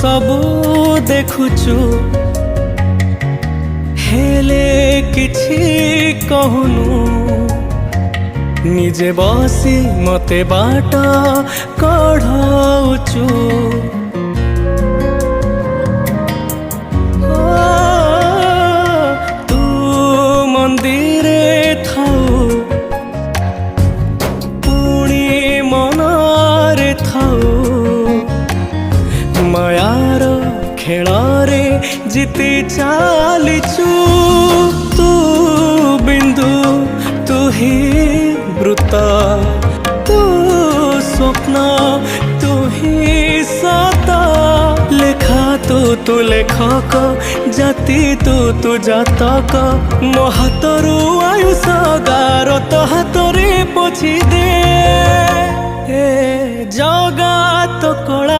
सबू देखुचु हेले किछि कहूनु निजे बसी मते बाट कढ़ाउचु तू मंदिरे थाउ पुणी मनारे थाउ मायार खेलारे जीती चालीचु तू बिंदु तू ही वृत्त तू स्वप्न तू ही सता लेखा तू लेखक जाति तू जातक मो हाथरू आयुष गार तो हाथरे पोछि दे ए जगत कला